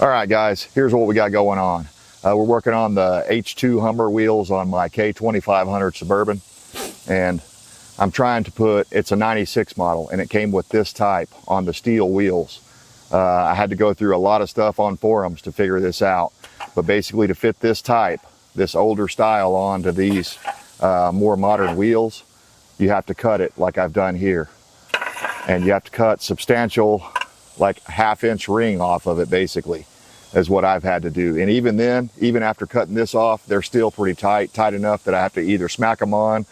All right, guys, here's what we got going on. We're working on the H2 Hummer wheels on my K2500 Suburban, and I'm trying to put, it's a 96 model, and it came with this type on the steel wheels. I had to go through a lot of stuff on forums to figure this out, but basically to fit this type, this older style onto these more modern wheels, you have to cut it like I've done here. And you have to cut substantial, like half-inch ring off of it, basically, is what I've had to do. And even then, even after cutting this off, they're still pretty tight enough that I have to either smack them on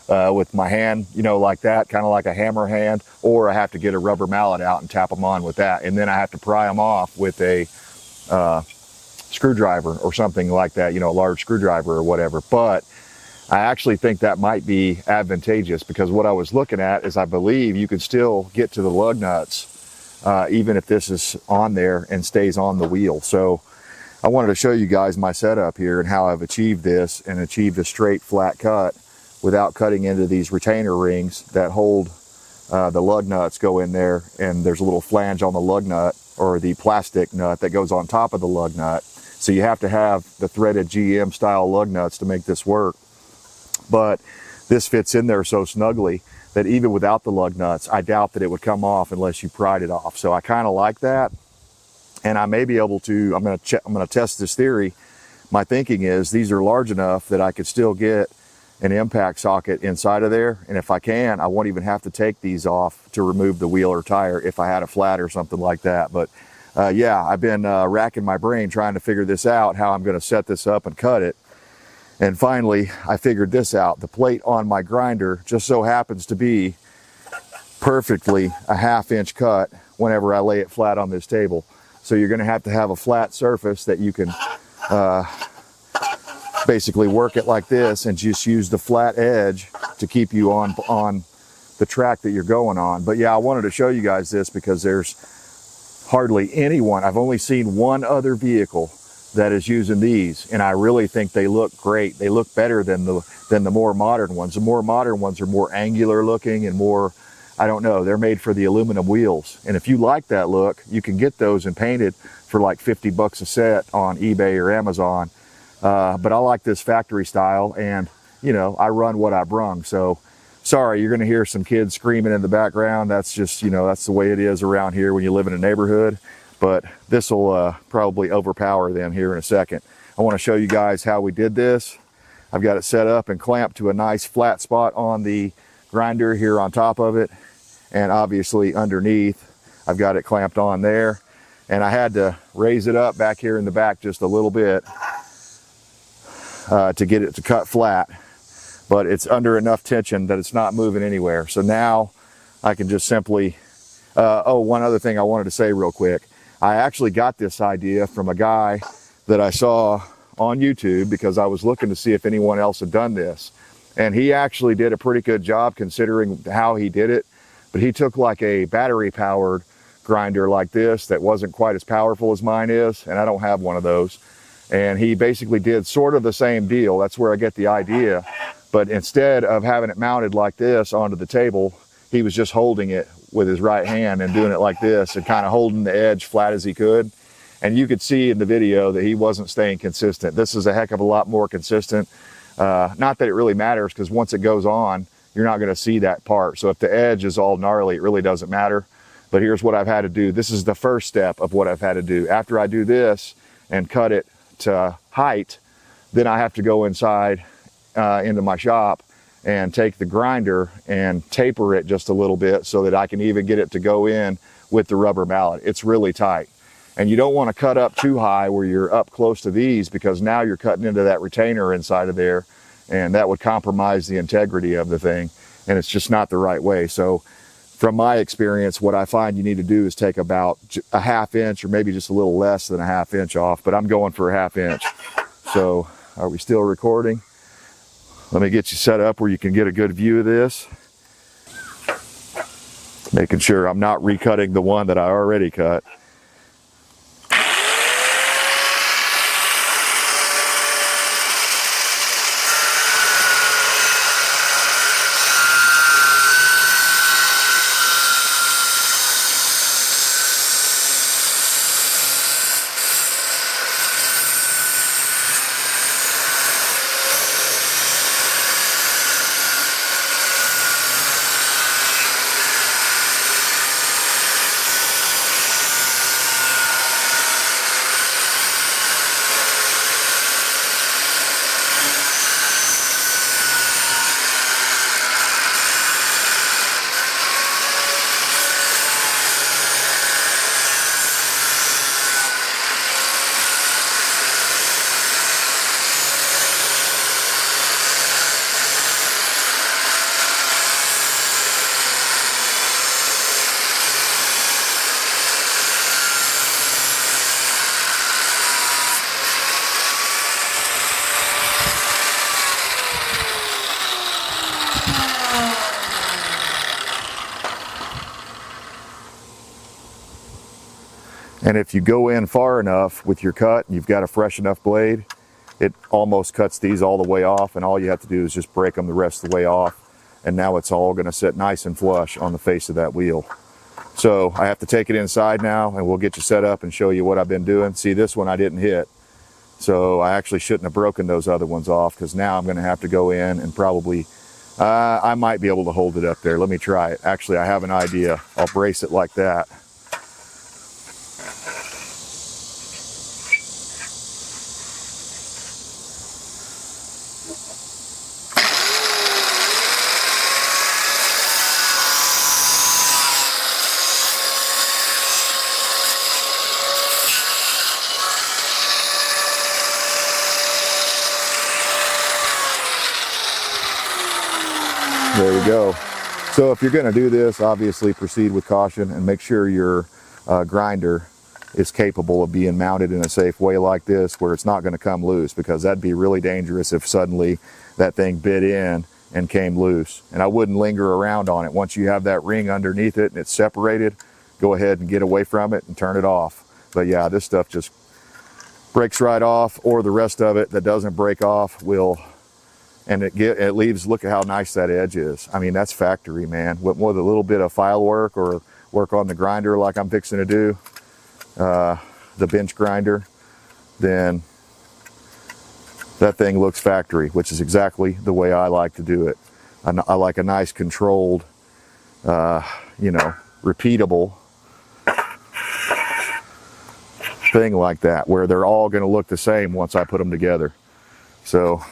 with my hand, you know, like that, kind of like a hammer hand, or I have to get a rubber mallet out and tap them on with that. And then I have to pry them off with a screwdriver or something like that, you know, a large screwdriver or whatever. But I actually think that might be advantageous, because what I was looking at is I believe you can still get to the lug nuts even if this is on there and stays on the wheel. So I wanted to show you guys my setup here and how I've achieved this and achieved a straight flat cut without cutting into these retainer rings that hold the lug nuts go in there, and there's a little flange on the lug nut, or the plastic nut that goes on top of the lug nut. So you have to have the threaded GM style lug nuts to make this work. But this fits in there so snugly that even without the lug nuts, I doubt that it would come off unless you pried it off. So I kind of like that, and I may be able to, I'm going to test this theory. My thinking is these are large enough that I could still get an impact socket inside of there, and if I can, I won't even have to take these off to remove the wheel or tire if I had a flat or something like that. But yeah, I've been racking my brain trying to figure this out, how I'm going to set this up and cut it. And finally, I figured this out. The plate on my grinder just so happens to be perfectly a half-inch cut whenever I lay it flat on this table. So you're going to have a flat surface that you can basically work it like this and just use the flat edge to keep you on the track that you're going on. But yeah, I wanted to show you guys this because there's hardly anyone. I've only seen one other vehicle that is using these, and I really think they look great. They look better than the more modern ones. The more modern ones are more angular looking and more, I don't know, they're made for the aluminum wheels. And if you like that look, you can get those and painted for like 50 bucks a set on eBay or Amazon. But I like this factory style, and you know, I run what I brung. So sorry, you're gonna hear some kids screaming in the background. That's just, you know, that's the way it is around here when you live in a neighborhood. But this will probably overpower them here in a second. I want to show you guys how we did this. I've got it set up and clamped to a nice flat spot on the grinder here on top of it, and obviously underneath I've got it clamped on there, and I had to raise it up back here in the back just a little bit to get it to cut flat, but it's under enough tension that it's not moving anywhere. So now I can just simply oh, one other thing I wanted to say real quick. I actually got this idea from a guy that I saw on YouTube because I was looking to see if anyone else had done this. And he actually did a pretty good job considering how he did it. But he took like a battery powered grinder like this that wasn't quite as powerful as mine is, and I don't have one of those. And he basically did sort of the same deal. That's where I get the idea. But instead of having it mounted like this onto the table, he was just holding it with his right hand and doing it like this and kind of holding the edge flat as he could. And you could see in the video that he wasn't staying consistent. This is a heck of a lot more consistent. Not that it really matters, because once it goes on, you're not going to see that part. So if the edge is all gnarly, it really doesn't matter. But here's what I've had to do. This is the first step of what I've had to do. After I do this and cut it to height, then I have to go inside into my shop and take the grinder and taper it just a little bit so that I can even get it to go in with the rubber mallet. It's really tight. And you don't want to cut up too high where you're up close to these, because now you're cutting into that retainer inside of there, and that would compromise the integrity of the thing, and it's just not the right way. So from my experience, what I find you need to do is take about a half-inch or maybe just a little less than a half-inch off, but I'm going for a half-inch. So are we still recording? Let me get you set up where you can get a good view of this. Making sure I'm not recutting the one that I already cut. And if you go in far enough with your cut, you've got a fresh enough blade, it almost cuts these all the way off, and all you have to do is just break them the rest of the way off. And now it's all going to sit nice and flush on the face of that wheel. So I have to take it inside now, and we'll get you set up and show you what I've been doing. See, this one I didn't hit. So I actually shouldn't have broken those other ones off, because now I'm going to have to go in and probably, I might be able to hold it up there. Let me try it. Actually, I have an idea. I'll brace it like that. There we go. So if you're going to do this, obviously proceed with caution and make sure your grinder is capable of being mounted in a safe way like this, where it's not going to come loose, because that'd be really dangerous if suddenly that thing bit in and came loose. And I wouldn't linger around on it. Once you have that ring underneath it and it's separated, go ahead and get away from it and turn it off. But yeah, this stuff just breaks right off, or the rest of it that doesn't break off will. And it leaves, look at how nice that edge is. I mean, that's factory, man. With more than a little bit of file work or work on the grinder like I'm fixing to do, the bench grinder, then that thing looks factory, which is exactly the way I like to do it. I like a nice controlled, you know, repeatable thing like that, where they're all gonna look the same once I put them together. So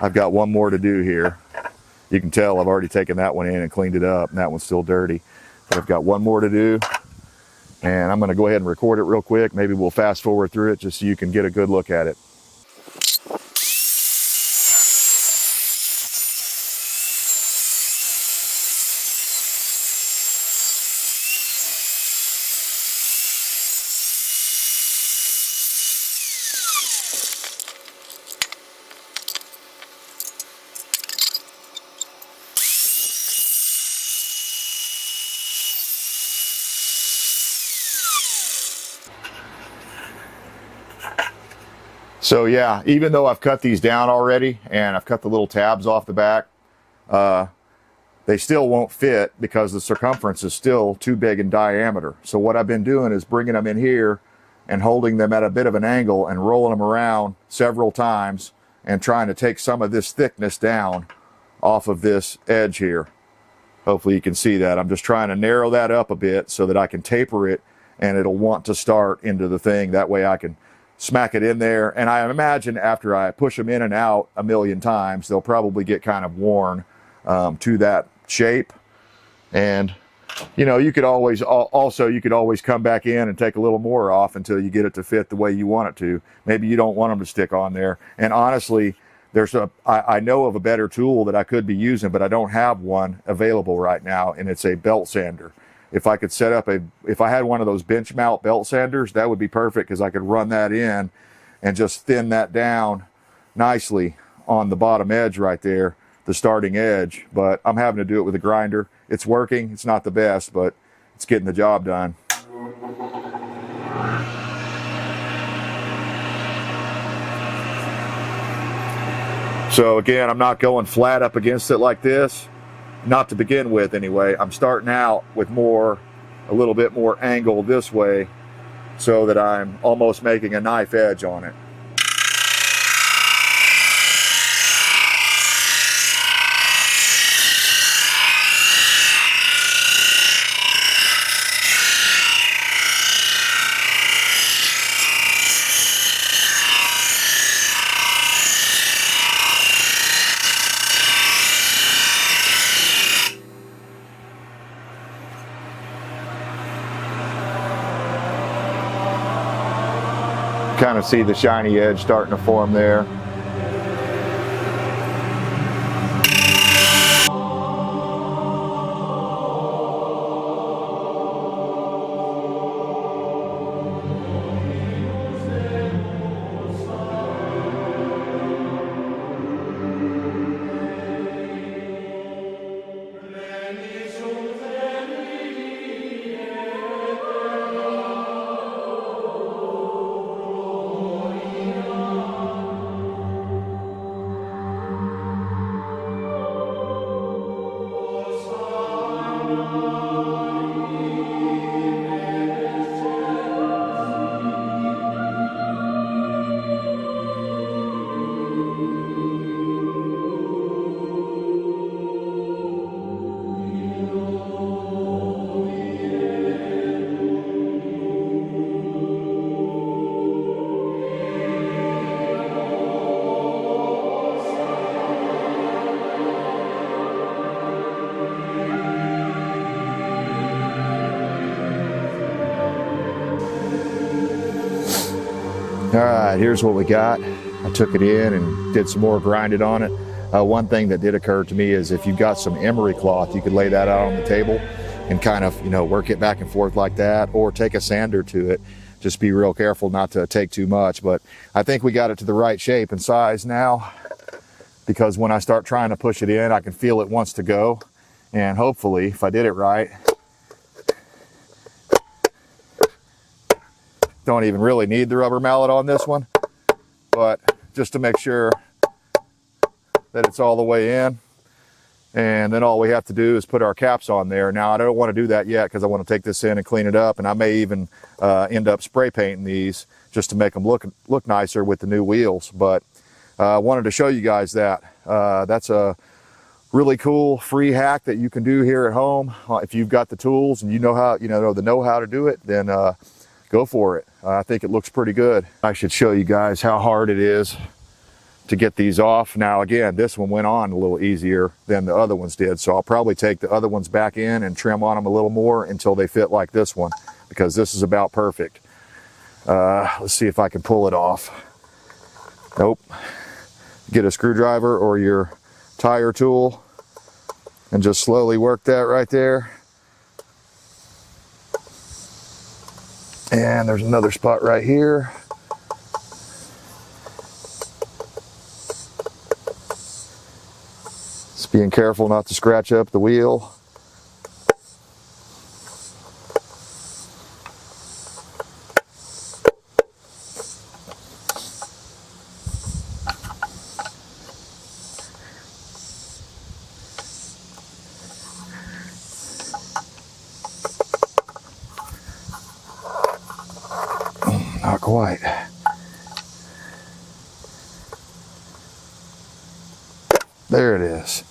I've got one more to do here. You can tell I've already taken that one in and cleaned it up, and that one's still dirty. But I've got one more to do, and I'm going to go ahead and record it real quick. Maybe we'll fast forward through it just so you can get a good look at it. So yeah, even though I've cut these down already and I've cut the little tabs off the back, they still won't fit because the circumference is still too big in diameter. So what I've been doing is bringing them in here and holding them at a bit of an angle and rolling them around several times and trying to take some of this thickness down off of this edge here. Hopefully you can see that. I'm just trying to narrow that up a bit so that I can taper it and it'll want to start into the thing. That way I can smack it in there. And I imagine after I push them in and out a million times, they'll probably get kind of worn to that shape. And you know, you could always you could always come back in and take a little more off until you get it to fit the way you want it to. Maybe you don't want them to stick on there. And honestly, I know of a better tool that I could be using, but I don't have one available right now, and it's a belt sander. If I could set up if I had one of those bench mount belt sanders, that would be perfect, because I could run that in and just thin that down nicely on the bottom edge right there, the starting edge. But I'm having to do it with a grinder. It's working. It's not the best, but it's getting the job done. So again, I'm not going flat up against it like this. Not to begin with anyway. I'm starting out with a little bit more angle this way, so that I'm almost making a knife edge on it. Kind of see the shiny edge starting to form there. All right, here's what we got. I took it in and did some more grinding on it. One thing that did occur to me is if you've got some emery cloth, you could lay that out on the table and kind of, work it back and forth like that, or take a sander to it. Just be real careful not to take too much. But I think we got it to the right shape and size now, because when I start trying to push it in, I can feel it wants to go. And hopefully, if I did it right, don't even really need the rubber mallet on this one, but just to make sure that it's all the way in. And then all we have to do is put our caps on there. Now, I don't want to do that yet because I want to take this in and clean it up, and I may even end up spray painting these just to make them look nicer with the new wheels. But I wanted to show you guys that. That's a really cool free hack that you can do here at home. If you've got the tools and you know how to do it, then go for it. I think it looks pretty good. I should show you guys how hard it is to get these off. Now again, this one went on a little easier than the other ones did, so I'll probably take the other ones back in and trim on them a little more until they fit like this one, because this is about perfect. Let's see if I can pull it off. Nope. Get a screwdriver or your tire tool and just slowly work that right there. And there's another spot right here. Just being careful not to scratch up the wheel. Not quite. There it is.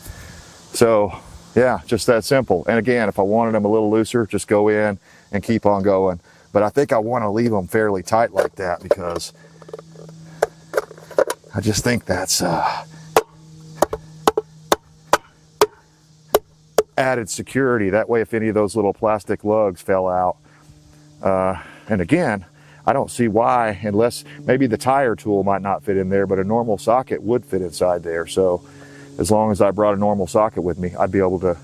So yeah, just that simple. And again, if I wanted them a little looser, just go in and keep on going. But I think I want to leave them fairly tight like that, because I just think that's added security. That way, if any of those little plastic lugs fell out, and again, I don't see why, unless maybe the tire tool might not fit in there, but a normal socket would fit inside there. So as long as I brought a normal socket with me, I'd be able to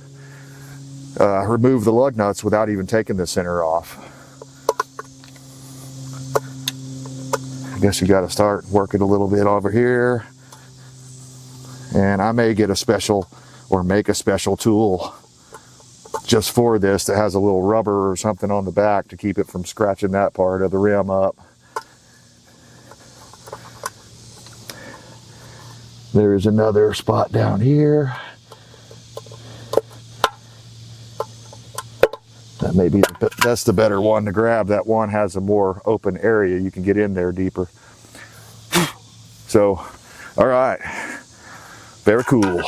remove the lug nuts without even taking the center off. I guess you got to start working a little bit over here. And I may get a special, or make a special tool just for this that has a little rubber or something on the back to keep it from scratching that part of the rim up. There's another spot down here. That may be that's the better one to grab. That one has a more open area. You can get in there deeper. So, all right, very cool.